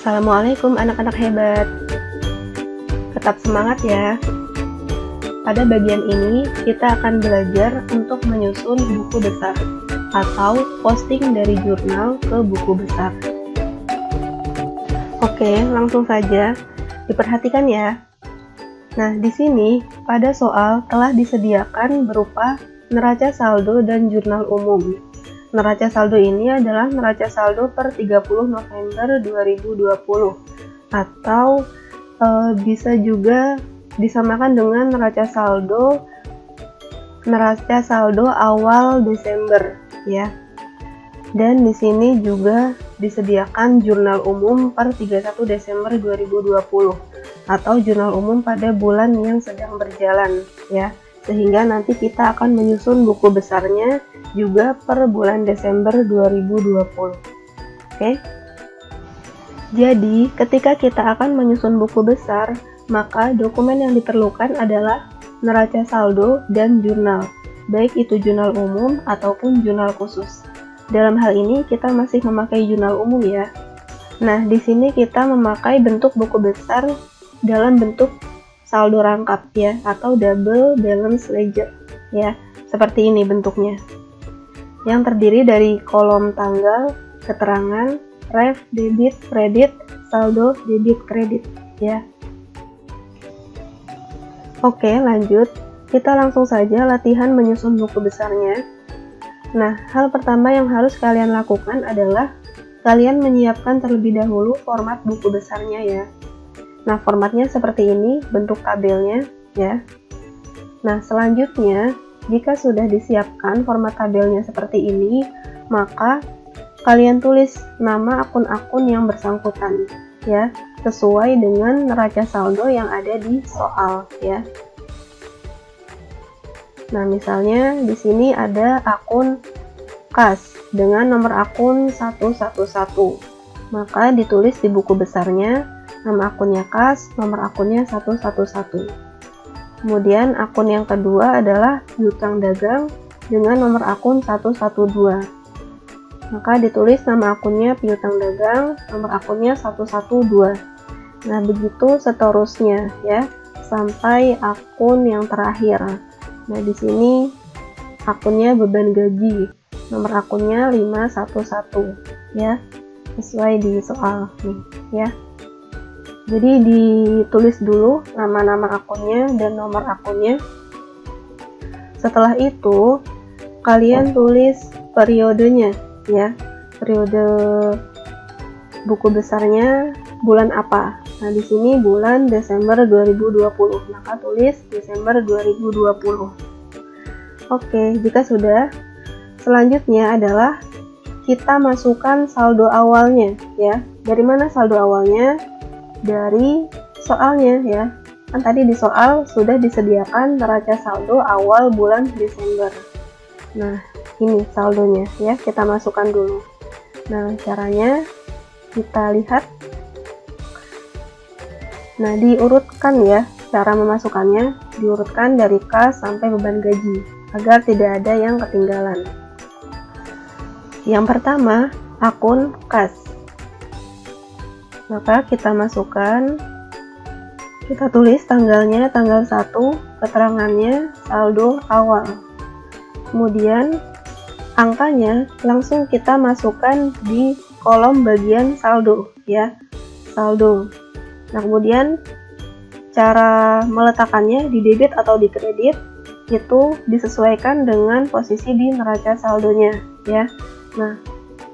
Assalamualaikum anak-anak hebat. Tetap semangat ya. Pada bagian ini kita akan belajar untuk menyusun buku besar atau posting dari jurnal ke buku besar. Oke, langsung saja diperhatikan ya. Nah, di sini pada soal telah disediakan berupa neraca saldo dan jurnal umum. Neraca saldo ini adalah neraca saldo per 30 November 2020 atau bisa juga disamakan dengan neraca saldo awal Desember ya. Dan di sini juga disediakan jurnal umum per 31 Desember 2020 atau jurnal umum pada bulan yang sedang berjalan ya. Sehingga nanti kita akan menyusun buku besarnya juga per bulan Desember 2020. Oke. Jadi, ketika kita akan menyusun buku besar, maka dokumen yang diperlukan adalah neraca saldo dan jurnal, baik itu jurnal umum ataupun jurnal khusus. Dalam hal ini kita masih memakai jurnal umum ya. Nah, di sini kita memakai bentuk buku besar dalam bentuk saldo rangkap ya, atau double balance ledger ya. Seperti ini bentuknya. Yang terdiri dari kolom tanggal, keterangan, ref, debit, kredit, saldo, debit, kredit ya. Oke, lanjut. Kita langsung saja latihan menyusun buku besarnya. Nah, hal pertama yang harus kalian lakukan adalah kalian menyiapkan terlebih dahulu format buku besarnya ya. Nah, formatnya seperti ini, bentuk tabelnya ya. Nah, selanjutnya, jika sudah disiapkan format tabelnya seperti ini, maka kalian tulis nama akun-akun yang bersangkutan ya, sesuai dengan neraca saldo yang ada di soal ya. Nah, misalnya di sini ada akun kas dengan nomor akun 111. Maka ditulis di buku besarnya nama akunnya kas, nomor akunnya 111. Kemudian akun yang kedua adalah piutang dagang dengan nomor akun 112. Maka ditulis nama akunnya piutang dagang, nomor akunnya 112. Nah, begitu seterusnya ya, sampai akun yang terakhir. Nah, di sini akunnya beban gaji, nomor akunnya 511 ya, sesuai di soal nih ya. Jadi ditulis dulu nama-nama akunnya dan nomor akunnya. Setelah itu kalian tulis periodenya ya, periode buku besarnya bulan apa. Nah, di sini bulan Desember 2020, maka tulis Desember 2020. Oke, jika sudah, selanjutnya adalah kita masukkan saldo awalnya ya. Dari mana saldo awalnya? Dari soalnya ya. Kan tadi di soal sudah disediakan neraca saldo awal bulan Desember. Nah, ini saldonya ya, kita masukkan dulu. Nah, caranya kita lihat. Nah, diurutkan ya, cara memasukkannya diurutkan dari kas sampai beban gaji agar tidak ada yang ketinggalan. Yang pertama, akun kas. Maka kita masukkan, kita tulis tanggalnya tanggal 1, keterangannya saldo awal. Kemudian angkanya langsung kita masukkan di kolom bagian saldo ya, saldo. Nah, kemudian cara meletakkannya di debit atau di kredit itu disesuaikan dengan posisi di neraca saldonya ya. Nah,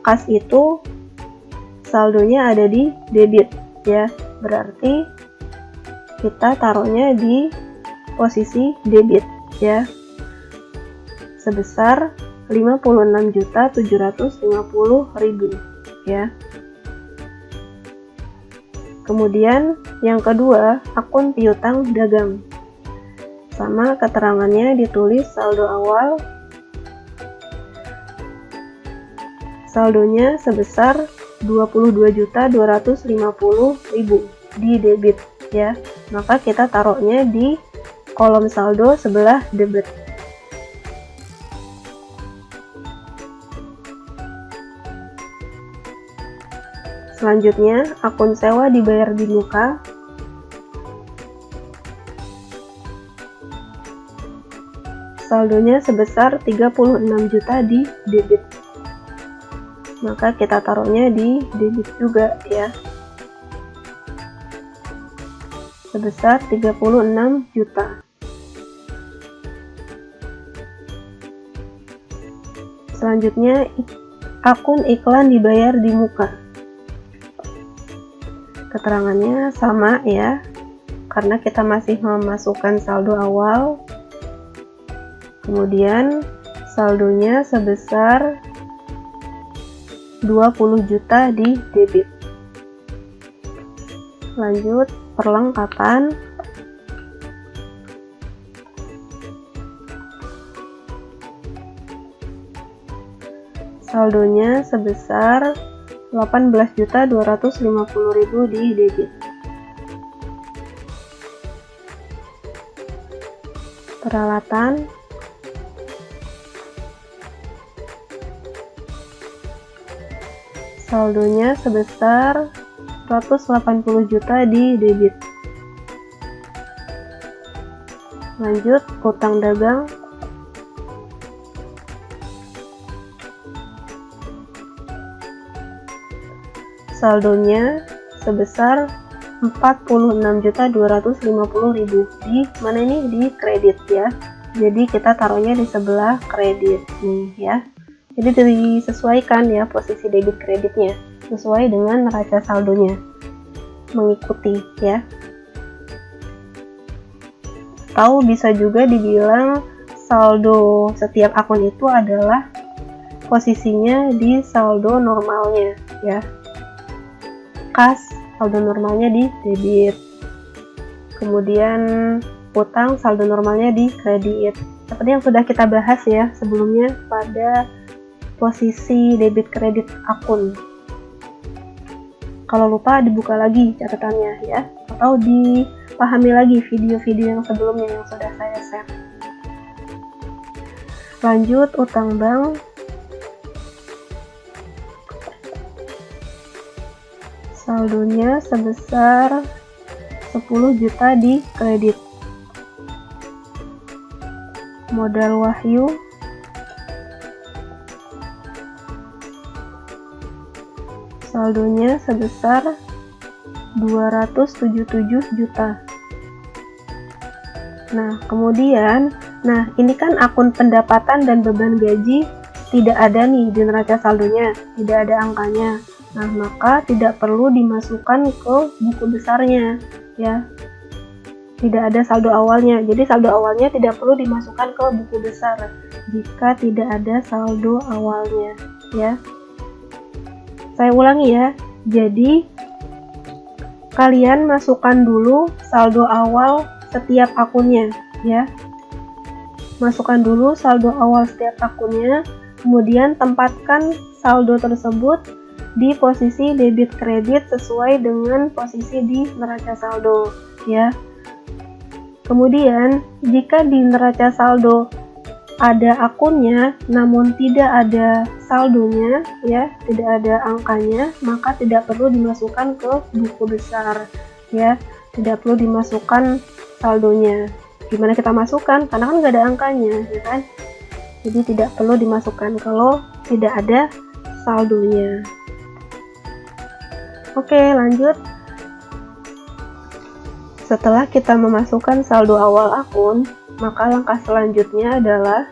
kas itu saldonya ada di debit ya, berarti kita taruhnya di posisi debit ya, sebesar 56.750.000 ya. Kemudian yang kedua, akun piutang dagang. Sama, keterangannya ditulis saldo awal, saldonya sebesar 22.250.000 di debit ya. Maka kita taruhnya di kolom saldo sebelah debit. Selanjutnya, akun sewa dibayar di muka. Saldonya sebesar 36 juta di debit. Maka kita taruhnya di debit juga ya. Sebesar 36 juta. Selanjutnya, akun iklan dibayar di muka. Keterangannya sama ya, karena kita masih memasukkan saldo awal. Kemudian saldonya sebesar 20 juta di debit. Lanjut perlengkapan. Saldonya sebesar 18.250.000 di debit. Peralatan. Saldonya sebesar 180 juta di debit. Lanjut utang dagang. Saldonya sebesar 46.250.000. Di mana ini? Di kredit ya. Jadi kita taruhnya di sebelah kredit nih ya. Jadi disesuaikan ya posisi debit kreditnya sesuai dengan neraca saldonya, mengikuti ya. Atau bisa juga dibilang saldo setiap akun itu adalah posisinya di saldo normalnya ya. Kas, saldo normalnya di debit. Kemudian utang, saldo normalnya di kredit. Seperti yang sudah kita bahas ya sebelumnya pada posisi debit kredit akun. Kalau lupa dibuka lagi catatannya ya, atau dipahami lagi video-video yang sebelumnya yang sudah saya share. Lanjut utang bank. Saldonya sebesar 10 juta di kredit. Modal Wahyu. Saldonya sebesar 277 juta. Nah, kemudian, ini kan akun pendapatan dan beban gaji tidak ada nih di neraca saldonya, tidak ada angkanya. Nah, maka tidak perlu dimasukkan ke buku besarnya, ya. Tidak ada saldo awalnya, jadi saldo awalnya tidak perlu dimasukkan ke buku besar jika tidak ada saldo awalnya, ya. Saya ulangi ya, jadi kalian masukkan dulu saldo awal setiap akunnya ya. Masukkan dulu saldo awal setiap akunnya, kemudian tempatkan saldo tersebut di posisi debit kredit sesuai dengan posisi di neraca saldo ya. Kemudian jika di neraca saldo ada akunnya namun tidak ada saldonya ya, tidak ada angkanya, maka tidak perlu dimasukkan ke buku besar ya, tidak perlu dimasukkan saldonya. Gimana kita masukkan? Karena kan nggak ada angkanya ya kan, jadi tidak perlu dimasukkan kalau tidak ada saldonya. Oke, lanjut. Setelah kita memasukkan saldo awal akun, maka langkah selanjutnya adalah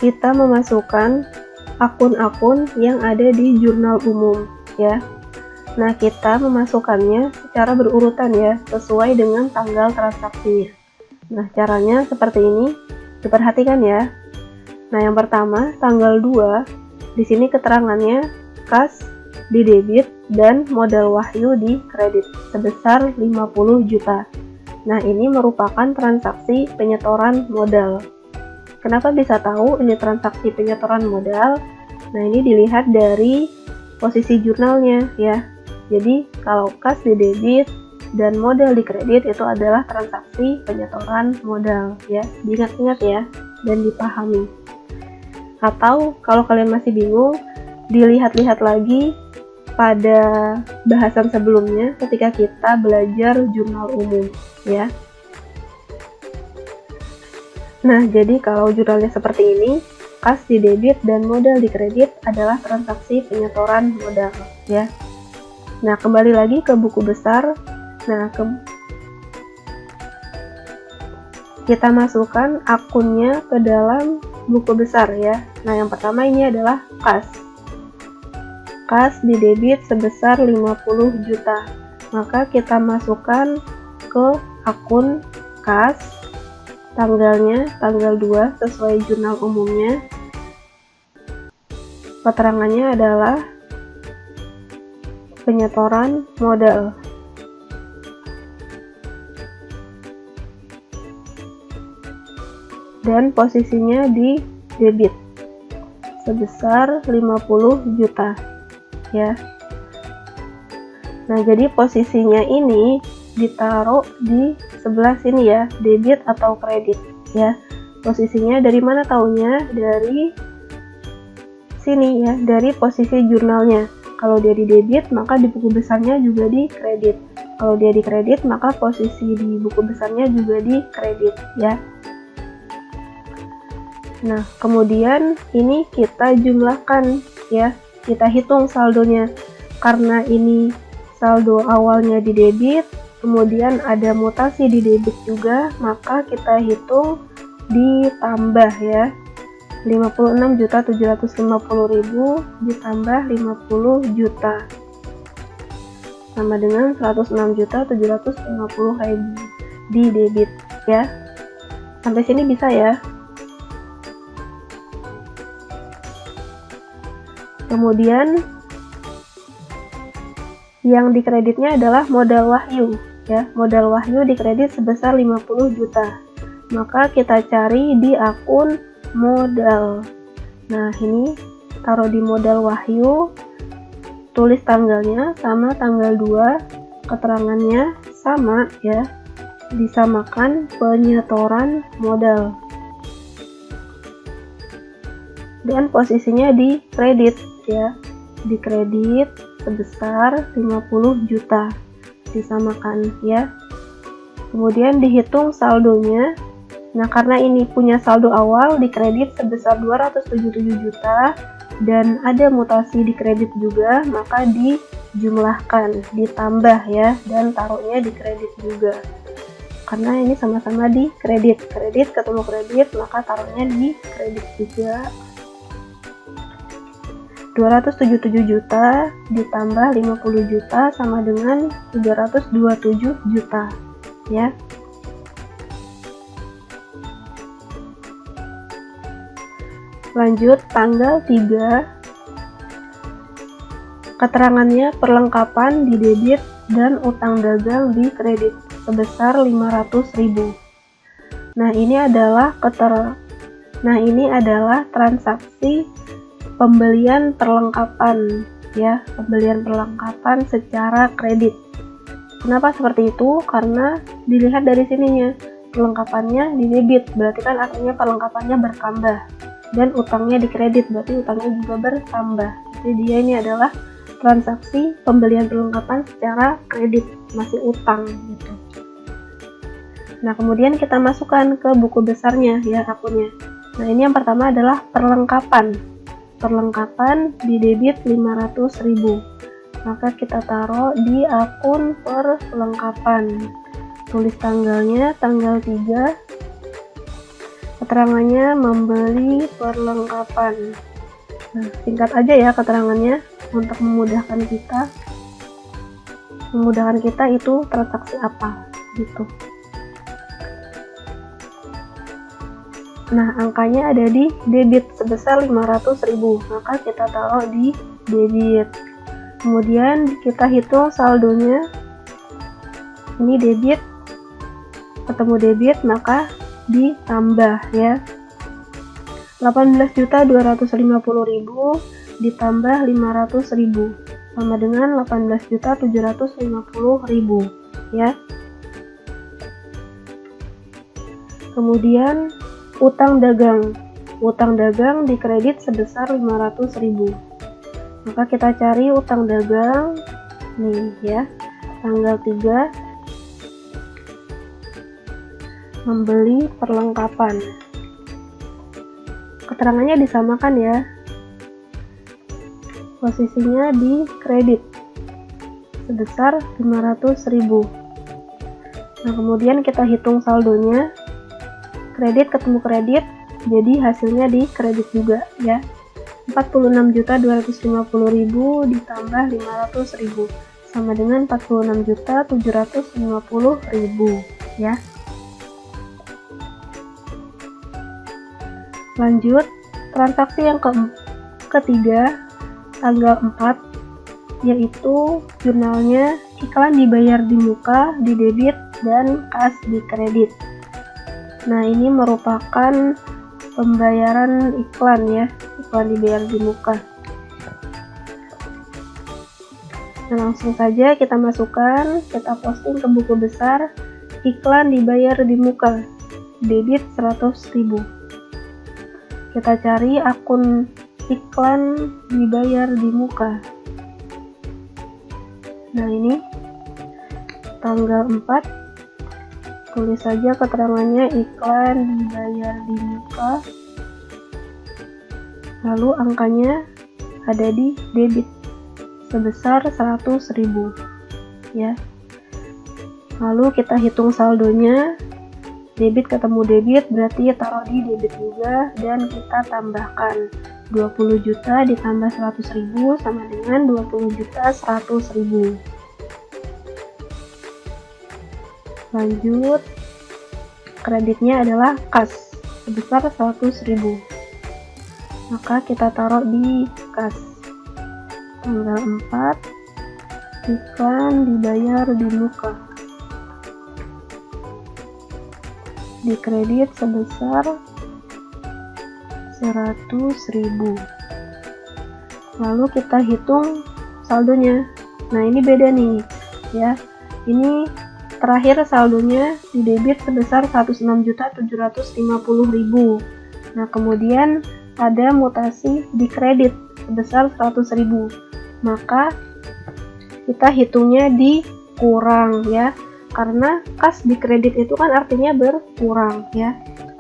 kita memasukkan akun-akun yang ada di jurnal umum ya. Nah, kita memasukkannya secara berurutan ya, sesuai dengan tanggal transaksinya. Nah, caranya seperti ini. Diperhatikan ya. Nah, yang pertama tanggal 2, di sini keterangannya kas di debit dan modal Wahyu di kredit sebesar 50 juta. Nah, ini merupakan transaksi penyetoran modal. Kenapa bisa tahu ini transaksi penyetoran modal? Nah, ini dilihat dari posisi jurnalnya ya. Jadi, kalau kas di debit dan modal di kredit itu adalah transaksi penyetoran modal ya. Diingat-ingat ya dan dipahami. Atau kalau kalian masih bingung, dilihat-lihat lagi pada bahasan sebelumnya ketika kita belajar jurnal umum ya. Nah, jadi kalau jurnalnya seperti ini, kas di debit dan modal di kredit adalah transaksi penyetoran modal ya. Nah, kembali lagi ke buku besar. Nah, kita masukkan akunnya ke dalam buku besar ya. Nah, yang pertama ini adalah kas. Kas di debit sebesar 50 juta. Maka kita masukkan ke akun kas. Tanggalnya tanggal 2 sesuai jurnal umumnya. Keterangannya adalah penyetoran modal. Dan posisinya di debit sebesar 50 juta ya. Nah, jadi posisinya ini ditaruh di sebelah sini ya, debit atau kredit ya. Posisinya dari mana taunya? Dari sini ya, dari posisi jurnalnya. Kalau dia di debit, maka di buku besarnya juga di kredit. Kalau dia di kredit, maka posisi di buku besarnya juga di kredit ya. Nah, kemudian ini kita jumlahkan ya, kita hitung saldonya. Karena ini saldo awalnya di debit, kemudian ada mutasi di debit juga, maka kita hitung ditambah ya. 56.750.000 ditambah 50 juta sama dengan 106.750.000 di debit ya. Sampai sini bisa ya. Kemudian yang dikreditnya adalah modal wahyu ya. Modal wahyu dikredit sebesar 50 juta. Maka kita cari di akun modal. Nah, ini taruh di modal wahyu, tulis tanggalnya sama tanggal 2, keterangannya sama ya, disamakan penyetoran modal. Dan posisinya di kredit ya, di kredit sebesar 50 juta disamakan ya. Kemudian dihitung saldonya. Nah, karena ini punya saldo awal di kredit sebesar 277 juta dan ada mutasi di kredit juga, maka dijumlahkan, ditambah ya, dan taruhnya di kredit juga. Karena ini sama-sama di kredit, kredit ketemu kredit, maka taruhnya di kredit juga. 277 juta ditambah 50 juta sama dengan 327 juta ya. Lanjut tanggal 3, keterangannya perlengkapan di debit dan utang dagang di kredit sebesar 500.000. Nah, ini adalah transaksi pembelian perlengkapan ya, pembelian perlengkapan secara kredit. Kenapa seperti itu? Karena dilihat dari sininya, perlengkapannya di debit, berarti kan artinya perlengkapannya bertambah. Dan utangnya di kredit, berarti utangnya juga bertambah. Jadi dia ini adalah transaksi pembelian perlengkapan secara kredit, masih utang gitu. Nah, kemudian kita masukkan ke buku besarnya ya, akunnya. Nah, ini yang pertama adalah perlengkapan. Perlengkapan di debit 500.000. Maka kita taruh di akun perlengkapan. Tulis tanggalnya tanggal 3. Keterangannya membeli perlengkapan. Nah, singkat aja ya keterangannya untuk memudahkan kita. Memudahkan kita itu transaksi apa gitu. Nah, angkanya ada di debit sebesar 500.000. Maka kita taruh di debit. Kemudian kita hitung saldonya. Ini debit ketemu debit, maka ditambah ya. 18.250.000 ditambah 500.000 sama dengan 18.750.000 ya. Kemudian utang dagang. Utang dagang dikredit sebesar 500.000. Maka kita cari utang dagang nih ya, tanggal 3 membeli perlengkapan. Keterangannya disamakan ya, posisinya di kredit sebesar 500.000. Nah, kemudian kita hitung saldonya, kredit ketemu kredit, jadi hasilnya di kredit juga ya. 46.250.000 ditambah 500.000 sama dengan 46.750.000 ya. Lanjut, transaksi yang ketiga tanggal 4, yaitu jurnalnya iklan dibayar di muka, di debit, dan kas di kredit. Nah, ini merupakan pembayaran iklan ya, iklan dibayar di muka. Nah, langsung saja kita masukkan, kita posting ke buku besar, iklan dibayar di muka, debit 100.000. Kita cari akun iklan dibayar di muka. Nah, ini tanggal 4, tulis saja keterangannya iklan dibayar di muka, lalu angkanya ada di debit sebesar 100.000 ya. Lalu kita hitung saldonya, debit ketemu debit berarti taruh di debit juga, dan kita tambahkan 20 juta ditambah 100.000 sama dengan 20.100.000. Lanjut, kreditnya adalah kas sebesar 100.000. Maka kita taruh di kas. Tanggal 4, iklan dibayar di muka, di kredit sebesar 100.000. Lalu kita hitung saldonya. Nah, ini beda nih ya. Ini terakhir saldonya di debit sebesar 106.750.000. Nah, kemudian ada mutasi di kredit sebesar 100.000. Maka kita hitungnya dikurang ya. Karena kas di kredit itu kan artinya berkurang ya.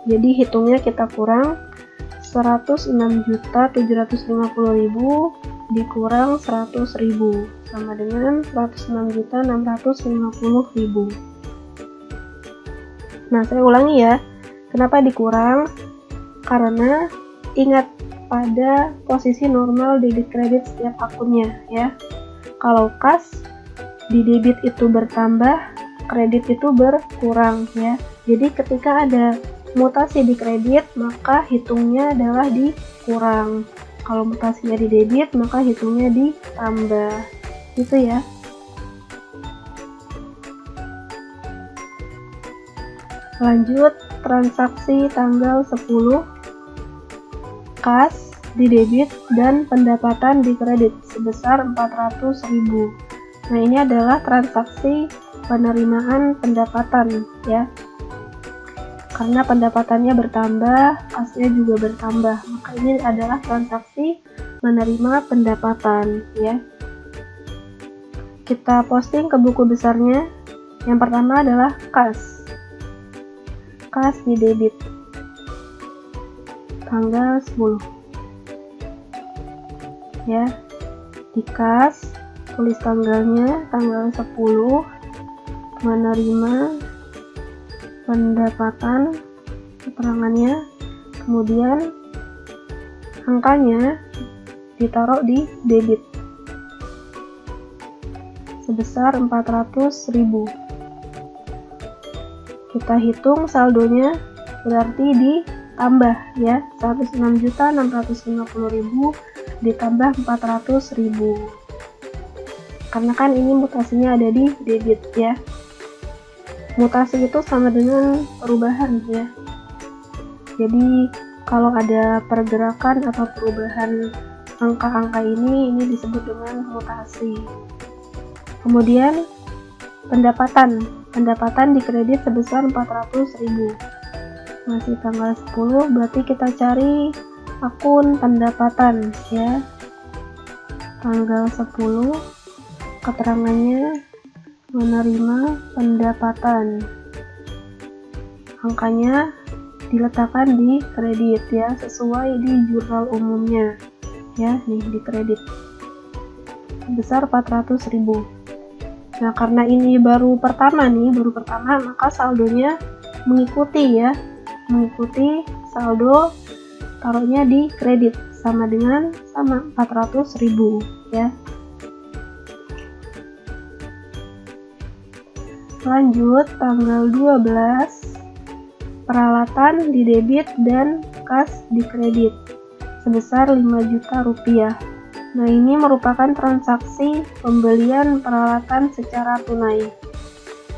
Jadi hitungnya kita kurang 106.750.000 dikurang 100.000 sama dengan 106.650.000. Nah, saya ulangi ya. Kenapa dikurang? Karena ingat pada posisi normal debit kredit setiap akunnya ya. Kalau kas di debit itu bertambah, kredit itu berkurang ya. Jadi ketika ada mutasi di kredit, maka hitungnya adalah dikurang. Kalau mutasinya di debit, maka hitungnya ditambah. Gitu ya. Lanjut, transaksi tanggal 10, kas di debit dan pendapatan di kredit sebesar 400.000. Nah, ini adalah transaksi penerimaan pendapatan ya. Karena pendapatannya bertambah, kasnya juga bertambah. Maka ini adalah transaksi menerima pendapatan ya. Kita posting ke buku besarnya. Yang pertama adalah kas. Kas di debit. Tanggal 10. Ya. Di kas, tulis tanggalnya, tanggal 10, menerima pendapatan, keterangannya, kemudian angkanya ditaruh di debit sebesar 400.000. Kita hitung saldonya, berarti ditambah ya, 106.650.000 ditambah 400.000. Karena kan ini mutasinya ada di debit ya. Mutasi itu sama dengan perubahan ya. Jadi kalau ada pergerakan atau perubahan angka-angka ini disebut dengan mutasi. Kemudian pendapatan di kredit sebesar 400.000. Masih tanggal 10, berarti kita cari akun pendapatan ya. tanggal 10, keterangannya menerima pendapatan. Angkanya diletakkan di kredit ya, sesuai di jurnal umumnya ya, nih di kredit sebesar 400.000. Nah, karena ini baru pertama, maka saldonya mengikuti ya, mengikuti saldo taruhnya di kredit sama 400.000 ya. Lanjut, tanggal 12, peralatan di debit dan kas di kredit sebesar 5 juta rupiah. Nah, ini merupakan transaksi pembelian peralatan secara tunai.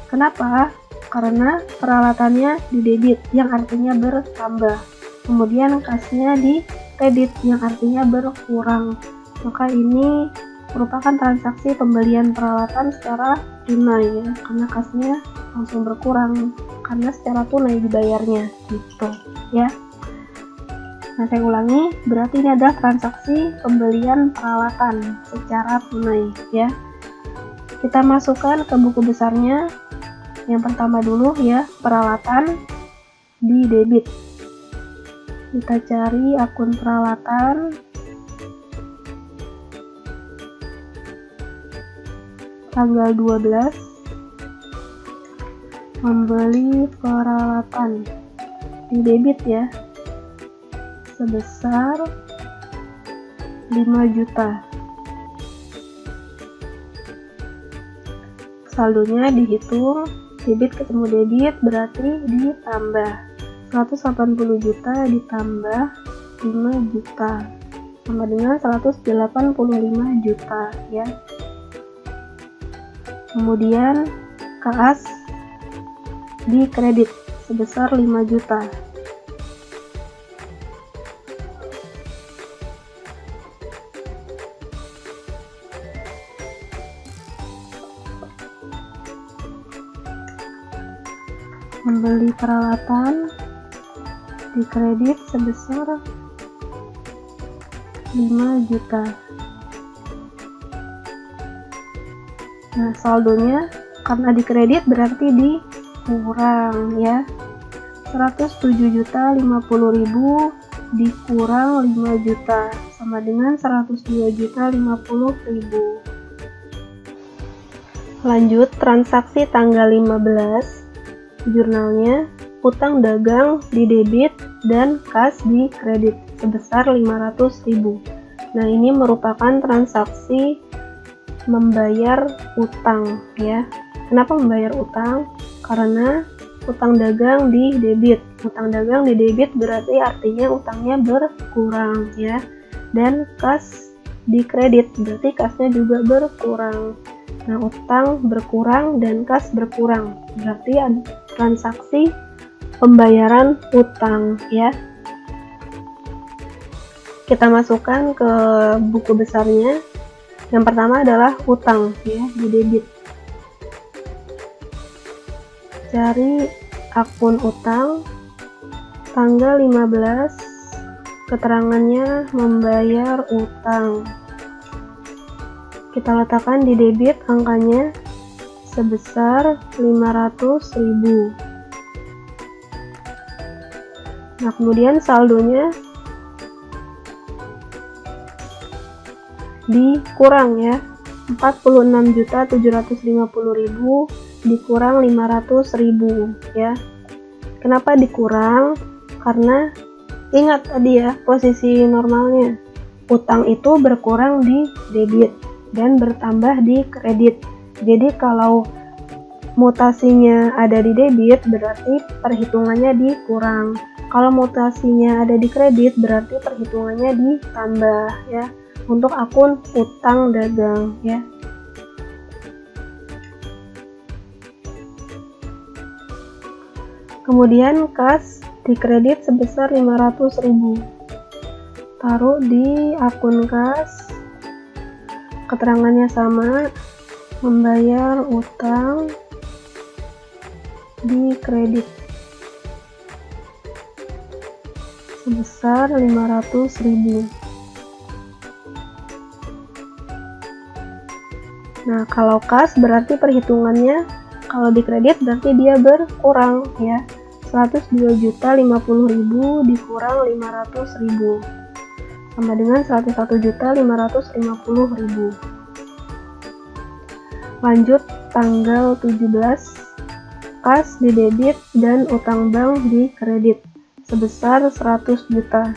Kenapa? Karena peralatannya di debit, yang artinya bertambah. Kemudian kasnya di kredit, yang artinya berkurang. Maka ini merupakan transaksi pembelian peralatan secara tunai ya, karena kasnya langsung berkurang karena secara tunai dibayarnya gitu ya. Nah, saya ulangi, berarti ini adalah transaksi pembelian peralatan secara tunai ya. Kita masukkan ke buku besarnya. Yang pertama dulu ya, peralatan di debit. Kita cari akun peralatan. Tanggal 12, membeli peralatan di debit ya, sebesar 5 juta. Saldonya dihitung, debit ketemu debit berarti ditambah 180 juta ditambah 5 juta sama dengan 185 juta ya. Kemudian kas di kredit sebesar 5 juta. Membeli peralatan di kredit sebesar 5 juta. Nah, saldonya karena di kredit berarti dikurang ya. 107.050.000 dikurang 5 juta sama dengan 102.050.000. Lanjut, transaksi tanggal 15. Jurnalnya, utang dagang di debit dan kas di kredit sebesar 500.000. Nah, ini merupakan transaksi membayar utang ya. Kenapa membayar utang? Karena utang dagang di debit. Utang dagang di debit berarti artinya utangnya berkurang ya. Dan kas di kredit berarti kasnya juga berkurang. Nah, utang berkurang dan kas berkurang berarti ada transaksi pembayaran utang ya. Kita masukkan ke buku besarnya. Yang pertama adalah utang ya, di debit. Cari akun utang tanggal 15, keterangannya membayar utang. Kita letakkan di debit angkanya sebesar 500.000. Nah, kemudian saldonya dikurang ya, 46.750.000 dikurang 500.000 ya. Kenapa dikurang? Karena ingat tadi ya, posisi normalnya utang itu berkurang di debit dan bertambah di kredit. Jadi kalau mutasinya ada di debit berarti perhitungannya dikurang. Kalau mutasinya ada di kredit berarti perhitungannya ditambah ya, untuk akun utang dagang ya. Kemudian kas di kredit sebesar 500.000. Taruh di akun kas. Keterangannya sama, membayar utang di kredit sebesar 500.000. Nah, kalau kas berarti perhitungannya kalau di kredit berarti dia berkurang ya. 102.050.000 dikurang 500.000 sama dengan 101.550.000. Lanjut tanggal 17, kas di debit dan utang bank di kredit sebesar 100 juta.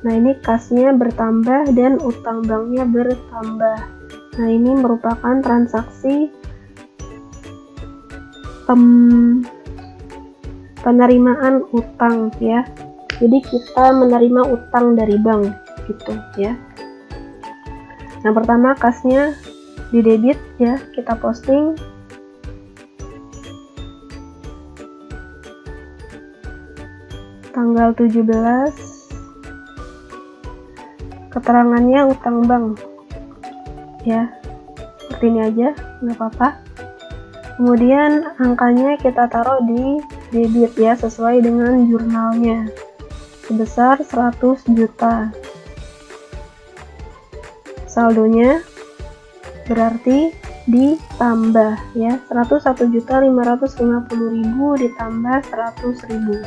Nah, ini kasnya bertambah dan utang banknya bertambah. Nah, ini merupakan transaksi penerimaan utang ya. Jadi kita menerima utang dari bank gitu ya. Yang pertama kasnya di debit ya, kita posting. Tanggal 17, keterangannya utang bank ya, seperti ini aja, nggak apa-apa. Kemudian angkanya kita taruh di debit ya, sesuai dengan jurnalnya, sebesar 100 juta. Saldonya berarti ditambah ya, 101.550.000 ditambah 100.000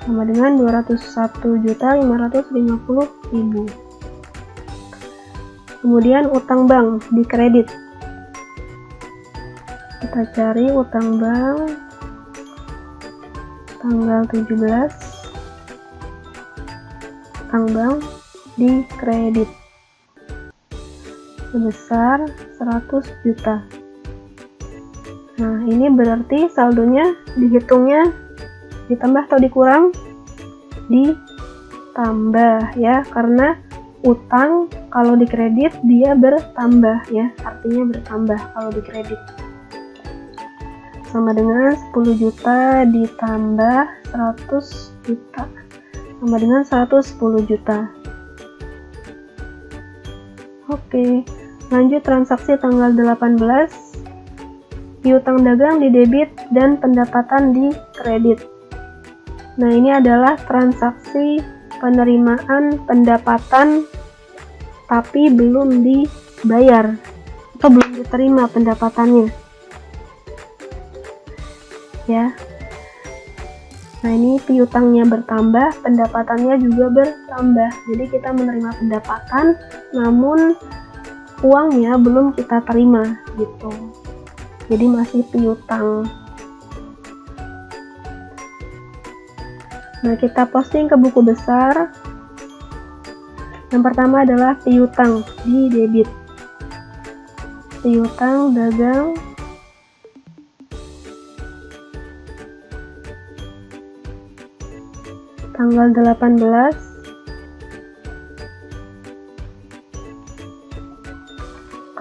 sama dengan 201.550.000. Kemudian utang bank di kredit, kita cari utang bank tanggal 17, utang bank di kredit sebesar 100 juta. Nah, ini berarti saldonya dihitungnya ditambah atau dikurang? Ditambah ya, karena utang kalau di kredit dia bertambah ya, artinya bertambah kalau di kredit. Sama dengan 10 juta ditambah 100 juta sama dengan 110 juta. Oke, lanjut transaksi tanggal 18, piutang dagang di debit dan pendapatan di kredit. Nah, ini adalah transaksi penerimaan pendapatan tapi belum dibayar atau belum diterima pendapatannya ya. Nah, ini piutangnya bertambah, pendapatannya juga bertambah. Jadi kita menerima pendapatan namun uangnya belum kita terima gitu. Jadi masih piutang. Nah, kita posting ke buku besar. Yang pertama adalah piutang di debit. Piutang dagang tanggal 18,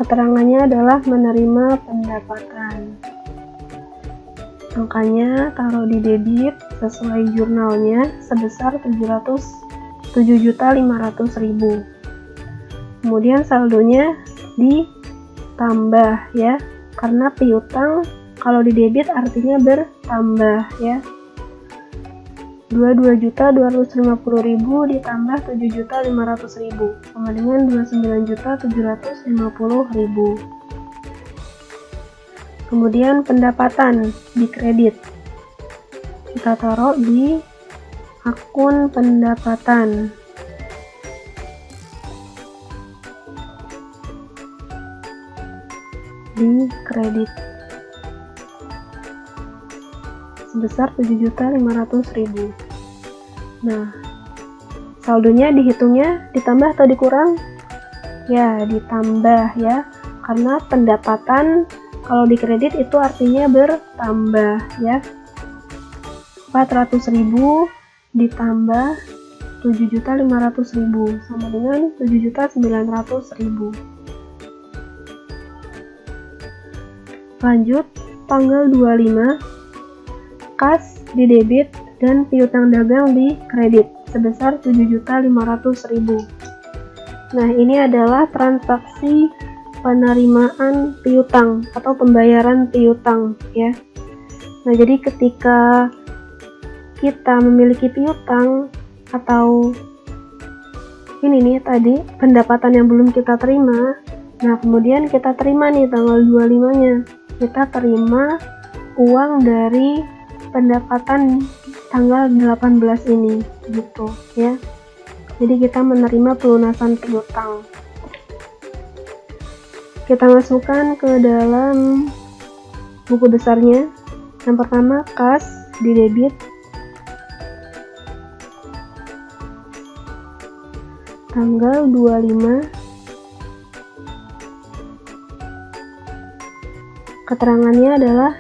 keterangannya adalah menerima pendapatan. Angkanya taruh di debit sesuai jurnalnya sebesar 7.500.000. Kemudian saldonya ditambah ya, karena piutang kalau di debit artinya bertambah ya. 22.250.000 ditambah 7.500.000 sama dengan 29.750.000. Kemudian pendapatan di kredit kita taruh di akun pendapatan. Di kredit sebesar 7.500.000. Nah, saldonya dihitungnya ditambah atau dikurang? Ya, ditambah ya, karena pendapatan kalau di kredit itu artinya bertambah ya. 400.000 ditambah 7.500.000 sama dengan 7.900.000. Lanjut tanggal 25, kas di debit dan piutang dagang di kredit sebesar 7.500.000. Nah, ini adalah transaksi penerimaan piutang atau pembayaran piutang ya. Nah, jadi ketika kita memiliki piutang atau ini nih tadi pendapatan yang belum kita terima, Nah, kemudian kita terima nih tanggal 25-nya. Kita terima uang dari pendapatan tanggal 18 ini, gitu ya. Jadi kita menerima pelunasan piutang. Kita masukkan ke dalam buku besarnya. Yang pertama, kas di debit. Tanggal 25. Keterangannya adalah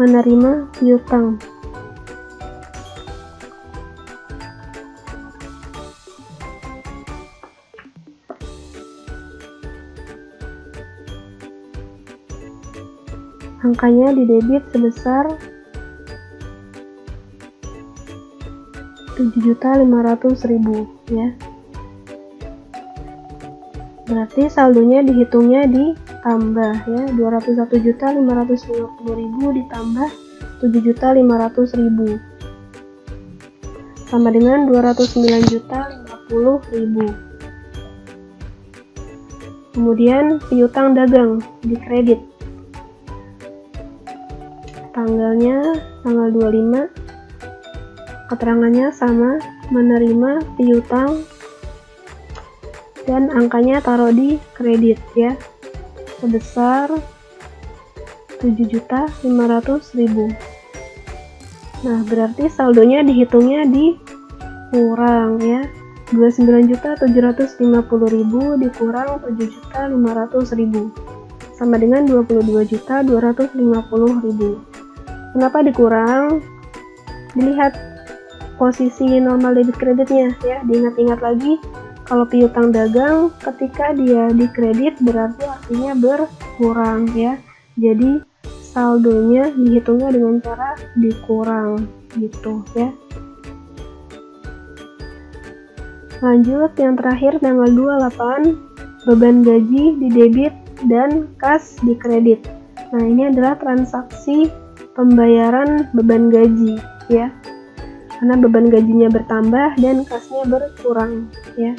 menerima piutang. Angkanya di debit sebesar 7.500.000 ya. Berarti saldonya dihitungnya ditambah ya, 201.550.000 ditambah 7.500.000 sama dengan 209.050.000. Kemudian piutang dagang di kredit. Tanggalnya tanggal 25. Keterangannya sama, menerima piutang dan angkanya taruh di kredit ya, sebesar 7.500.000. Nah, berarti saldonya dihitungnya dikurang ya, 29.750.000 dikurang 7.500.000 sama dengan 22.250.000. Kenapa dikurang? Dilihat posisi normal debit kreditnya ya, diingat-ingat lagi. Kalau piutang dagang ketika dia dikredit berarti artinya berkurang ya. Jadi saldonya dihitungnya dengan cara dikurang gitu ya. Lanjut yang terakhir tanggal 28, beban gaji di debit dan kas di kredit. Nah, ini adalah transaksi pembayaran beban gaji ya. Karena beban gajinya bertambah dan kasnya berkurang ya.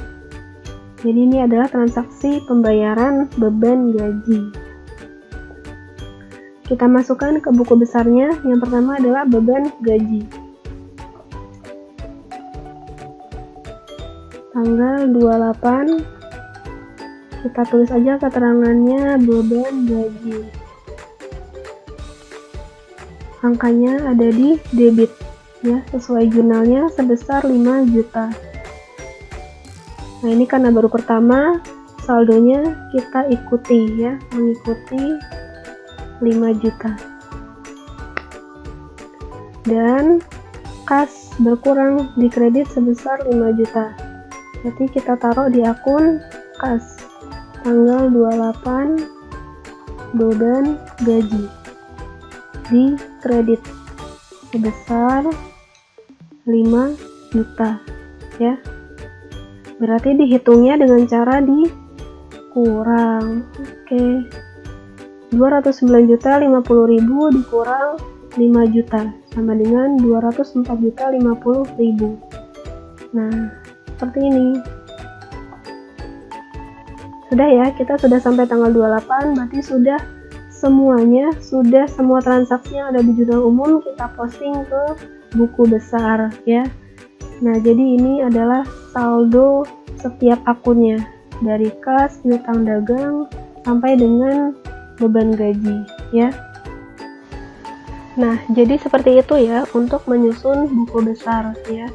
Jadi ini adalah transaksi pembayaran beban gaji. Kita masukkan ke buku besarnya. Yang pertama adalah beban gaji. Tanggal 28. Kita tulis aja keterangannya beban gaji. Angkanya ada di debit ya, sesuai jurnalnya sebesar 5 juta. Nah, ini karena baru pertama, saldonya kita ikuti ya, mengikuti 5 juta. Dan kas berkurang di kredit sebesar 5 juta. Berarti kita taruh di akun kas. Tanggal 28 beban gaji di kredit sebesar 5 juta ya. Berarti dihitungnya dengan cara dikurang. Oke. 209.050.000 dikurang 5 juta sama dengan 204.050.000. Nah, seperti ini. Sudah ya, kita sudah sampai tanggal 28, berarti sudah semuanya, sudah semua transaksi yang ada di jurnal umum kita posting ke buku besar ya. Nah, jadi ini adalah saldo setiap akunnya, dari kas, piutang dagang sampai dengan beban gaji ya. Nah, jadi seperti itu ya untuk menyusun buku besar ya.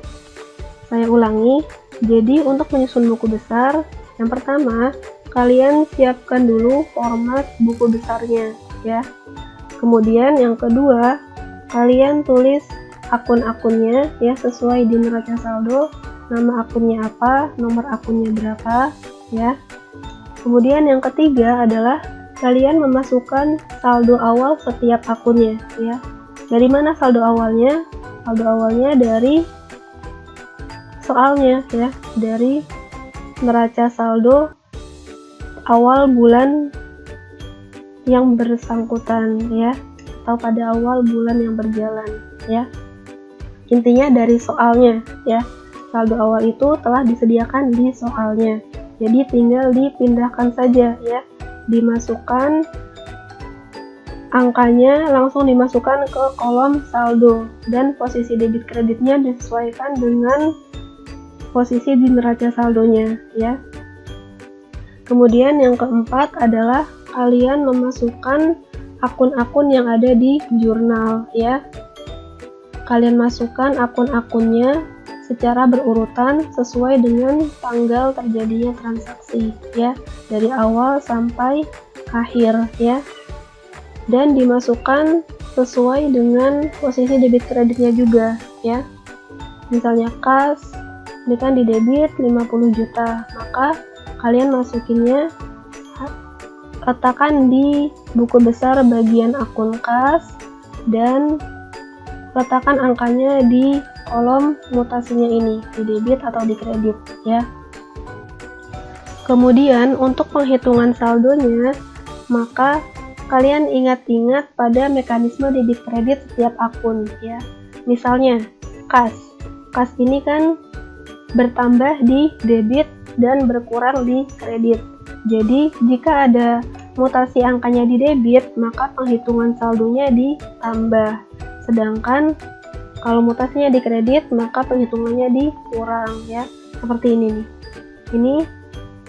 Saya ulangi, jadi untuk menyusun buku besar, yang pertama kalian siapkan dulu format buku besarnya ya. Kemudian yang kedua, kalian tulis akun-akunnya ya sesuai di neraca saldo, nama akunnya apa, nomor akunnya berapa ya. Kemudian yang ketiga adalah kalian memasukkan saldo awal setiap akunnya ya. Dari mana saldo awalnya? Saldo awalnya dari soalnya ya, dari neraca saldo awal bulan yang bersangkutan ya, atau pada awal bulan yang berjalan ya. Intinya dari soalnya ya, saldo awal itu telah disediakan di soalnya Jadi tinggal dipindahkan saja ya. Dimasukkan angkanya, langsung dimasukkan ke kolom saldo, dan posisi debit kreditnya disesuaikan dengan posisi di neraca saldonya ya. Kemudian yang keempat adalah kalian memasukkan akun-akun yang ada di jurnal ya. Kalian masukkan akun-akunnya secara berurutan sesuai dengan tanggal terjadinya transaksi ya, dari awal sampai akhir ya. Dan dimasukkan sesuai dengan posisi debit kreditnya juga ya. Misalnya kas, ini kan di debit 50 juta, maka kalian masukinnya, letakkan di buku besar bagian akun kas dan letakkan angkanya di kolom mutasinya ini, di debit atau di kredit ya. Kemudian untuk penghitungan saldonya, maka kalian ingat-ingat pada mekanisme debit kredit setiap akun ya. Misalnya kas ini kan bertambah di debit dan berkurang di kredit. Jadi jika ada mutasi angkanya di debit, maka penghitungan saldonya ditambah. Sedangkan kalau mutasinya di kredit, maka penghitungannya dikurang ya. Seperti ini nih. Ini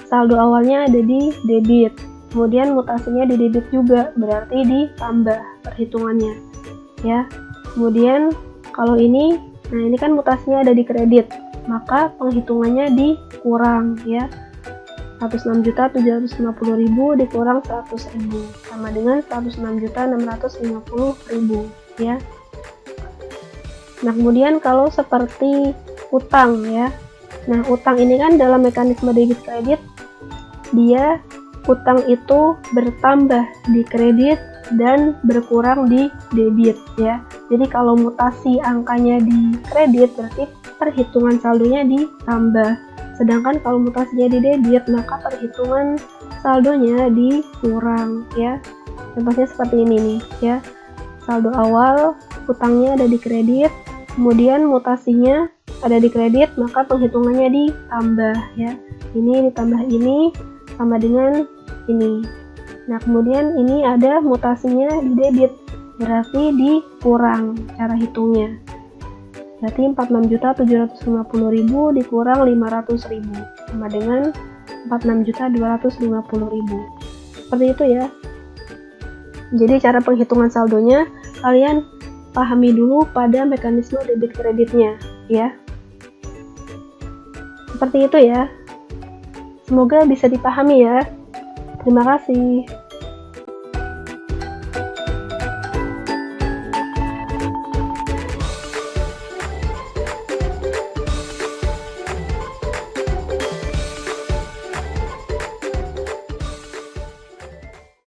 saldo awalnya ada di debit, kemudian mutasinya di debit juga, berarti ditambah perhitungannya ya. Kemudian kalau ini, nah ini kan mutasinya ada di kredit, maka penghitungannya dikurang ya. 106.750.000 dikurang 100.000 sama dengan 106.650.000 ya. Nah kemudian kalau seperti utang ya, nah utang ini kan dalam mekanisme debit kredit, dia utang itu bertambah di kredit dan berkurang di debit ya. Jadi kalau mutasi angkanya di kredit, berarti perhitungan saldonya ditambah. Sedangkan kalau mutasinya di debit, maka perhitungan saldonya dikurang ya. Contohnya seperti ini nih ya. Saldo awal utangnya ada di kredit, kemudian mutasinya ada di kredit, maka penghitungannya ditambah ya. Ini ditambah ini sama dengan ini. Nah kemudian ini ada mutasinya di debit, berarti dikurang cara hitungnya. Berarti 46.750.000 dikurang 500.000 sama dengan 46.250.000. Seperti itu ya. Jadi cara penghitungan saldonya kalian pahami dulu pada mekanisme debit kreditnya ya. Seperti itu ya. Semoga bisa dipahami ya. Terima kasih.